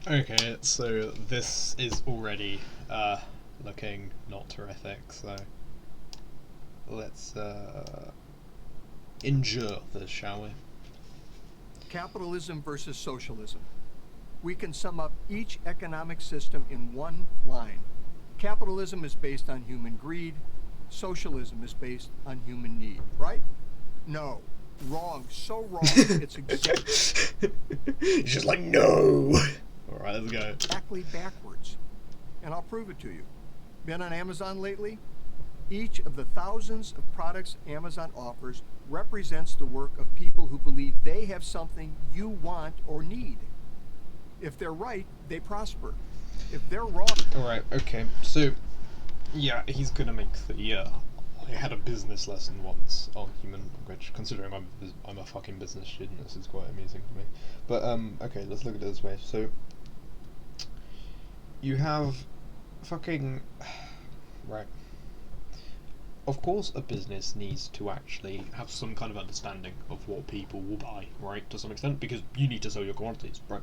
Okay, so this is already looking not terrific, so let's endure this, shall we? Capitalism versus socialism. We can sum up each economic system in one line. Capitalism is based on human greed. Socialism is based on human need, right? No. Wrong. So wrong. It's She's like, no! Alright, let's go. exactly backwards. And I'll prove it to you. Been on Amazon lately? Each of the thousands of products Amazon offers represents the work of people who believe they have something you want or need. If they're right, they prosper. If they're wrong... Alright, okay, so, yeah, he's gonna make the, I had a business lesson once on human language. Considering I'm a fucking business student, this is quite amusing to me. But, okay, let's look at it this way. So, you have fucking... Right. Of course a business needs to actually have some kind of understanding of what people will buy, right, to some extent, because you need to sell your commodities, right?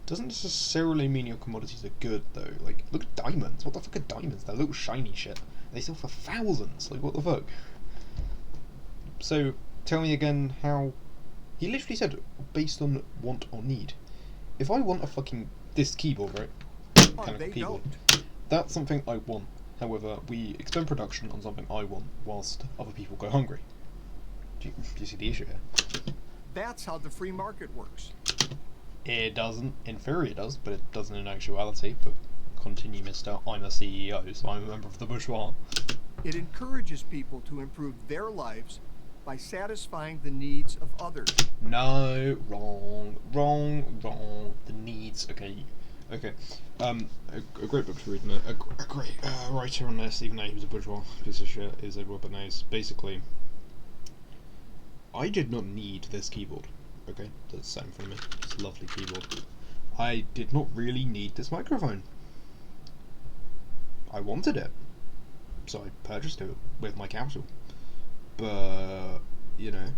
Doesn't necessarily mean your commodities are good, though. Like, look at diamonds. What the fuck are diamonds? They're little shiny shit. They sell for thousands. Like, what the fuck? So, tell me again how... He literally said, based on want or need. If I want a fucking... this keyboard, right? Mechanical keyboard. That's something I want. However, we expend production on something I want, whilst other people go hungry. Do you see the issue here? That's how the free market works. It doesn't. In theory it does, but it doesn't in actuality. But continue, mister. I'm a CEO, so I'm a member of the bourgeois. It encourages people to improve their lives by satisfying the needs of others. No, wrong. The needs. Okay. A great book to read, and a great writer on this, even though he was a bourgeois piece of shit, is Edward Bernays. Basically, I did not need this keyboard. Okay, that's sat in front of me. It's a lovely keyboard. I did not really need this microphone. I wanted it, so I purchased it with my capital. But, you know,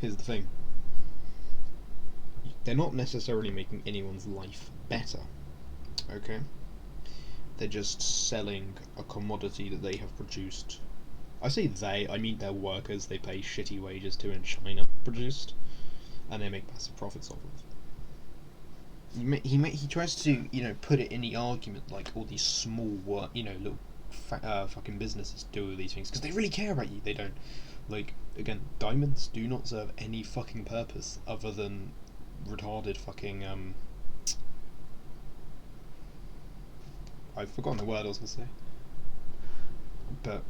here's the thing. They're not necessarily making anyone's life better, okay? They're just selling a commodity that they have produced. I say they, I mean their workers they pay shitty wages to in China produced, and they make massive profits off of. He tries to, you know, put it in the argument like all these small little fucking businesses do all these things because they really care about you. They don't. Like, again, diamonds do not serve any fucking purpose other than retarded fucking I've forgotten the word I was gonna say, but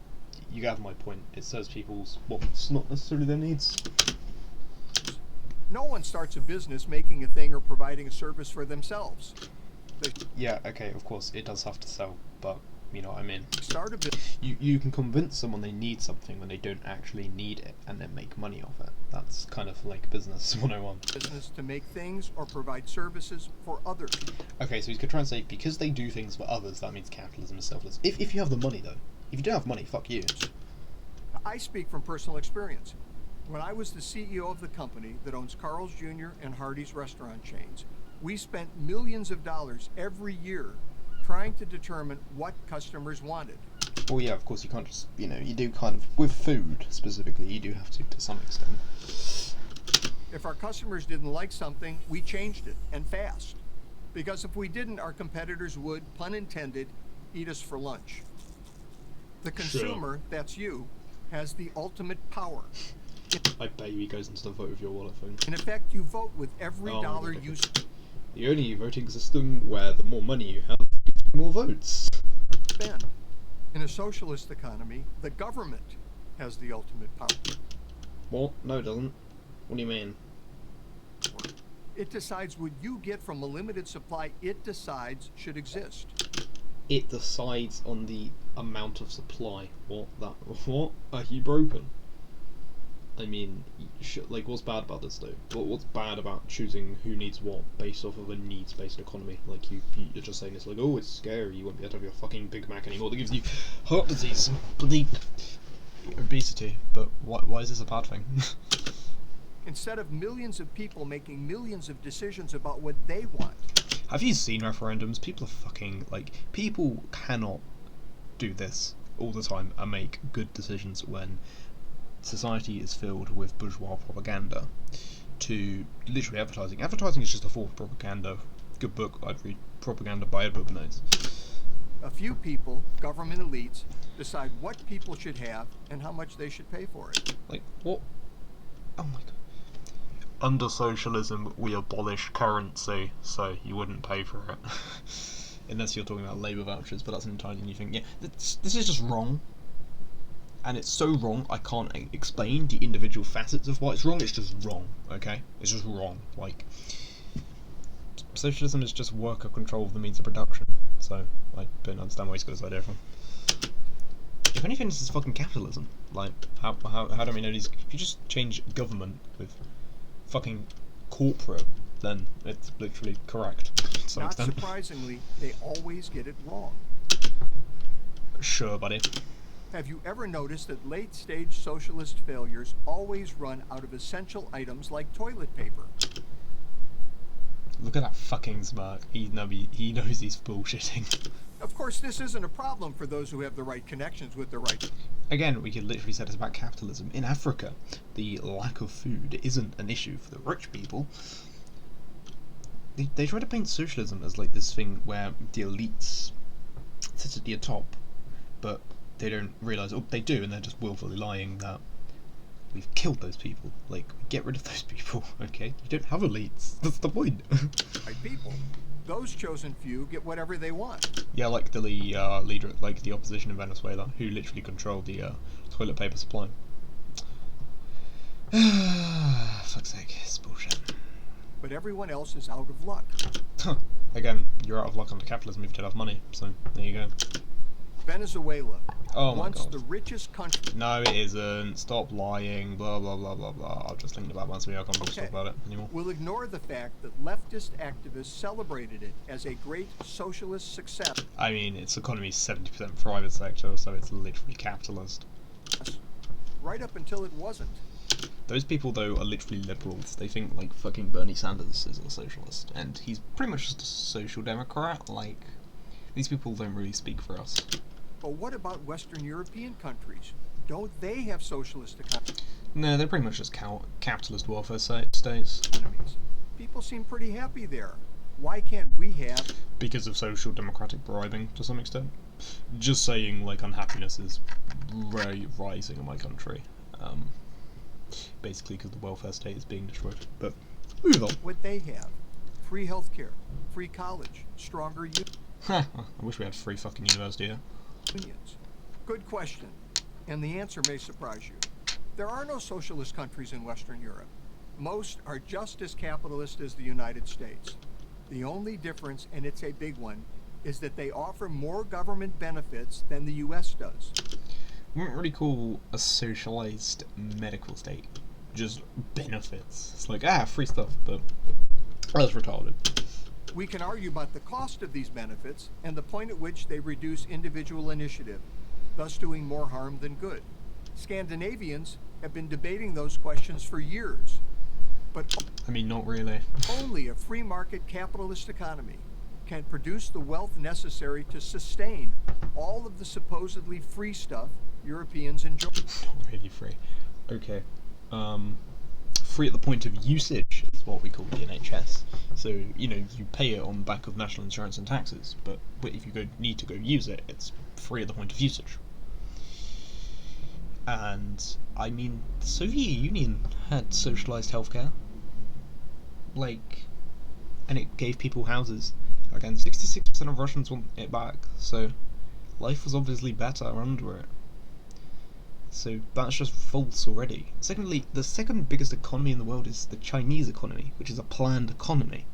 you have my point. It serves people's wants, not necessarily their needs. No one starts a business making a thing or providing a service for themselves. Yeah, okay, of course it does have to sell, but you know what I mean. Start a business. You can convince someone they need something when they don't actually need it, and then make money off it. That's kind of like business 101. Business to make things or provide services for others. Okay, so he's gonna try and say because they do things for others, that means capitalism is selfless. If you have the money though, if you don't have money, fuck you. I speak from personal experience. When I was the CEO of the company that owns Carl's Jr. and Hardee's restaurant chains, we spent millions of dollars every year trying to determine what customers wanted. Well, yeah, of course you can't just, you know, you do kind of, with food specifically, you do have to some extent. If our customers didn't like something, we changed it, and fast. Because if we didn't, our competitors would, pun intended, eat us for lunch. The consumer, that's you, has the ultimate power. I bet you he goes into the vote with your wallet phone. In effect, you vote with every dollar you spend. The only voting system where the more money you have gives you more votes. In a socialist economy, the government has the ultimate power. What? No, it doesn't. What do you mean? It decides what you get from a limited supply it decides should exist. It decides on the amount of supply. What? What? Are you broken? I mean, like, what's bad about this though? What's bad about choosing who needs what based off of a needs-based economy? Like, you're just saying it's like, oh, it's scary, you won't be able to have your fucking Big Mac anymore that gives you heart disease and bloody obesity. But why is this a bad thing? instead of millions of people making millions of decisions about what they want. Have you seen referendums? People are fucking, like, people cannot do this all the time and make good decisions when society is filled with bourgeois propaganda to literally advertising. Advertising is just a form of propaganda. Good book, I'd read Propaganda by Edward Bernays. A few people, government elites, decide what people should have and how much they should pay for it. Like, what? Oh my god. Under socialism, we abolish currency, so you wouldn't pay for it. Unless you're talking about labour vouchers, but that's an entirely new thing. Yeah, this is just wrong. And it's so wrong, I can't explain the individual facets of why it's wrong. It's just wrong, okay? It's just wrong. Like, socialism is just worker control of the means of production. So, I don't understand where he's got this idea from. If anything, this is fucking capitalism. Like, how do we know these? If you just change government with fucking corporate, then it's literally correct to some Not extent. surprisingly, they always get it wrong. Sure, buddy. Have you ever noticed that late-stage socialist failures always run out of essential items like toilet paper? Look at that fucking smirk. He knows he's bullshitting. Of course, this isn't a problem for those who have the right connections with the right... Again, we could literally say this about capitalism. In Africa, the lack of food isn't an issue for the rich people. They try to paint socialism as like this thing where the elites sit at the top, but they don't realise, oh, they do, and they're just willfully lying that we've killed those people. Like, get rid of those people, okay? You don't have elites. That's the point. right people. Those chosen few get whatever they want. Yeah, like the leader, like the opposition in Venezuela, who literally controlled the toilet paper supply. Fuck's sake, it's bullshit. But everyone else is out of luck. Again, you're out of luck under capitalism if you don't have money, so there you go. Venezuela, Oh my once god. the richest country... No, it isn't. Stop lying. Blah blah blah blah blah. I've just linked about once we can't Okay. talk about it anymore. We'll ignore the fact that leftist activists celebrated it as a great socialist success. I mean, its economy is 70% private sector, so it's literally capitalist. Right up until it wasn't. Those people, though, are literally liberals. They think, like, fucking Bernie Sanders is a socialist, and he's pretty much just a social democrat. Like, these people don't really speak for us. But what about Western European countries? Don't they have socialist economies? No, they're pretty much just capitalist welfare states. People seem pretty happy there. Why can't we have... Because of social democratic bribing, to some extent. Just saying, like, unhappiness is rising in my country. Basically because the welfare state is being destroyed. But, move on. what they have? Free healthcare, free college, stronger I wish we had free fucking university here. unions. Good question. And the answer may surprise you. There are no socialist countries in Western Europe. Most are just as capitalist as the United States. The only difference, and it's a big one, is that they offer more government benefits than the US does. We wouldn't really call a socialized medical state just benefits. It's like, free stuff, but that's retarded. We can argue about the cost of these benefits and the point at which they reduce individual initiative, thus doing more harm than good. Scandinavians have been debating those questions for years, but I mean, not really. only a free market capitalist economy can produce the wealth necessary to sustain all of the supposedly free stuff Europeans enjoy. Not really free. Okay. Free at the point of usage is what we call the NHS. So, you know, you pay it on the back of national insurance and taxes, but if you need to go use it, it's free at the point of usage. And, I mean, the Soviet Union had socialised healthcare. Like, and it gave people houses. Again, 66% of Russians want it back, so life was obviously better under it. So that's just false already. Secondly, the second biggest economy in the world is the Chinese economy, which is a planned economy.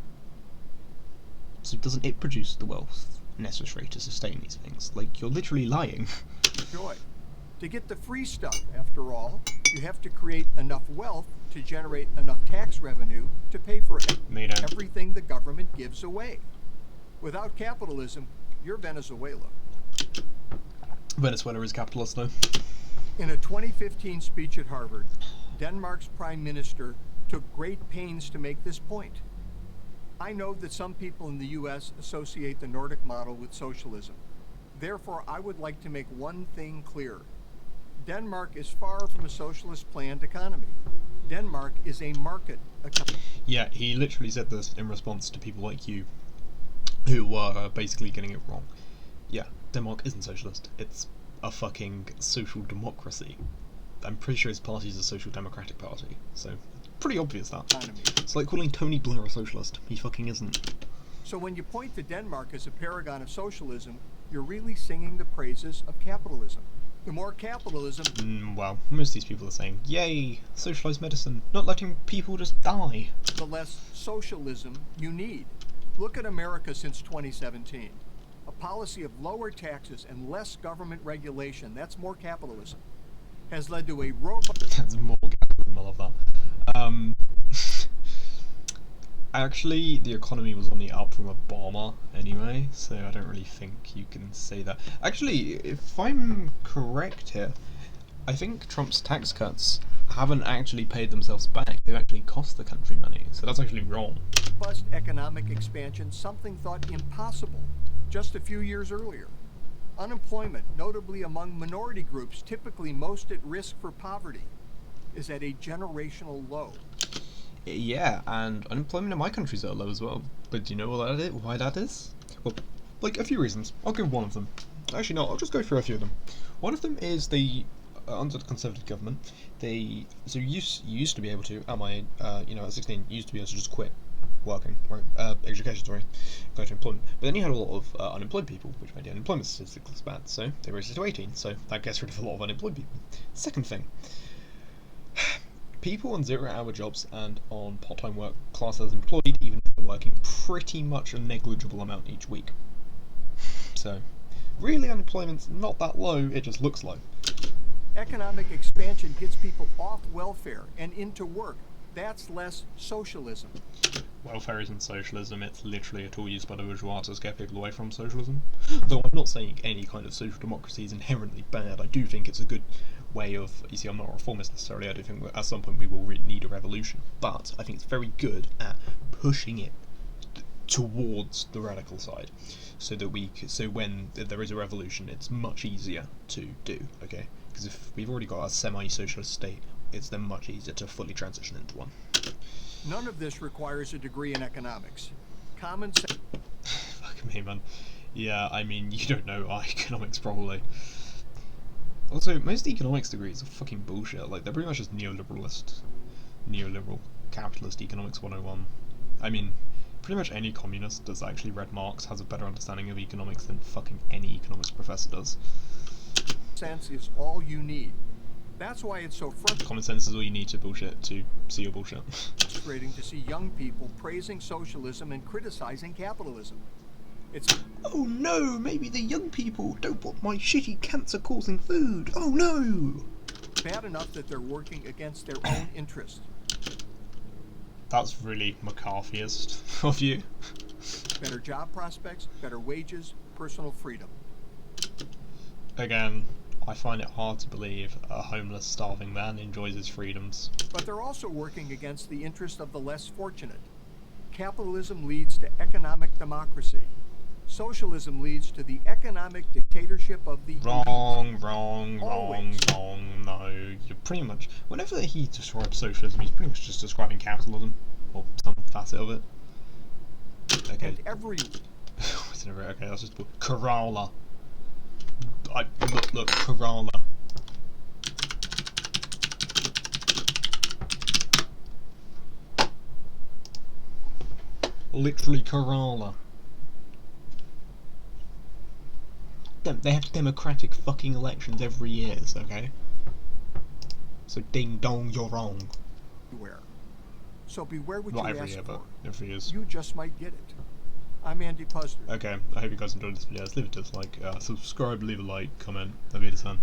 So doesn't it produce the wealth necessary to sustain these things? Like, you're literally lying. Joy. To get the free stuff, after all, you have to create enough wealth to generate enough tax revenue to pay for everything the government gives away. Without capitalism, you're Venezuela. Venezuela is capitalist, though. In a 2015 speech at Harvard, Denmark's Prime Minister took great pains to make this point. I know that some people in the U.S. associate the Nordic model with socialism. Therefore, I would like to make one thing clear. Denmark is far from a socialist planned economy. Denmark is a market economy. Yeah, he literally said this in response to people like you who were basically getting it wrong. Yeah, Denmark isn't socialist. It's a fucking social democracy. I'm pretty sure his party is a social democratic party, so it's pretty obvious that. It's like calling Tony Blair a socialist. He fucking isn't. So when you point to Denmark as a paragon of socialism, you're really singing the praises of capitalism. The more capitalism... well, most of these people are saying, yay, socialised medicine, not letting people just die. The less socialism you need. Look at America since 2017. A policy of lower taxes and less government regulation, that's more capitalism, has led to a robust... That's more capitalism, I love that. Actually, the economy was on the up from Obama anyway, so I don't really think you can say that. Actually, if I'm correct here, I think Trump's tax cuts haven't actually paid themselves back. They've actually cost the country money, so that's actually wrong. Robust economic expansion, something thought impossible just a few years earlier. Unemployment, notably among minority groups typically most at risk for poverty, is at a generational low. Yeah, and unemployment in my country's at a low as well. But do you know why that is? Well, like, a few reasons. I'll give one of them. Actually, no, I'll just go through a few of them. One of them is under the Conservative government, you used to be able to, at 16, you used to be able to just quit working, right? Education, sorry, go to employment. But then you had a lot of unemployed people, which made the unemployment statistics bad, so they raised it to 18, so that gets rid of a lot of unemployed people. Second thing, people on zero-hour jobs and on part-time work classed as employed, even if they're working pretty much a negligible amount each week. So, really, unemployment's not that low, it just looks low. Economic expansion gets people off welfare and into work. That's less socialism. Welfare isn't socialism, it's literally a tool used by the bourgeois to scare people away from socialism. Though I'm not saying any kind of social democracy is inherently bad, I do think it's a good way of, you see, I'm not a reformist necessarily, I do think at some point we will really need a revolution, but I think it's very good at pushing it towards the radical side, so when there is a revolution, it's much easier to do, okay? Because if we've already got a semi-socialist state, it's then much easier to fully transition into one. None of this requires a degree in economics. Common sense. Fuck me, man. Yeah, I mean, you don't know economics probably. Also, most economics degrees are fucking bullshit. Like, they're pretty much just neoliberal capitalist economics 101. I mean, pretty much any communist that's actually read Marx has a better understanding of economics than fucking any economics professor does. Sense is all you need. That's why it's so Common sense is all you need to see your bullshit. frustrating to see young people praising socialism and criticizing capitalism. It's oh no, maybe the young people don't want my shitty cancer-causing food. Oh no! bad enough that they're working against their own interests. That's really McCarthyist of you. Better job prospects, better wages, personal freedom. Again, I find it hard to believe a homeless, starving man enjoys his freedoms. But they're also working against the interest of the less fortunate. Capitalism leads to economic democracy. Socialism leads to the economic dictatorship of the Wrong, elite. wrong, no. You're pretty much... Whenever he describes socialism, he's pretty much just describing capitalism. Or some facet of it. Okay. And every... okay, that's just... Kerala. Look, Kerala. Literally Kerala. They have democratic fucking elections every year, okay? So ding dong, you're wrong. Beware. So beware what Not you every ask year, for. but every years. You just might get it. I'm Andy Puster. Okay, I hope you guys enjoyed this video. Leave a dislike, subscribe, leave a like, comment, Auf Wiedersehen.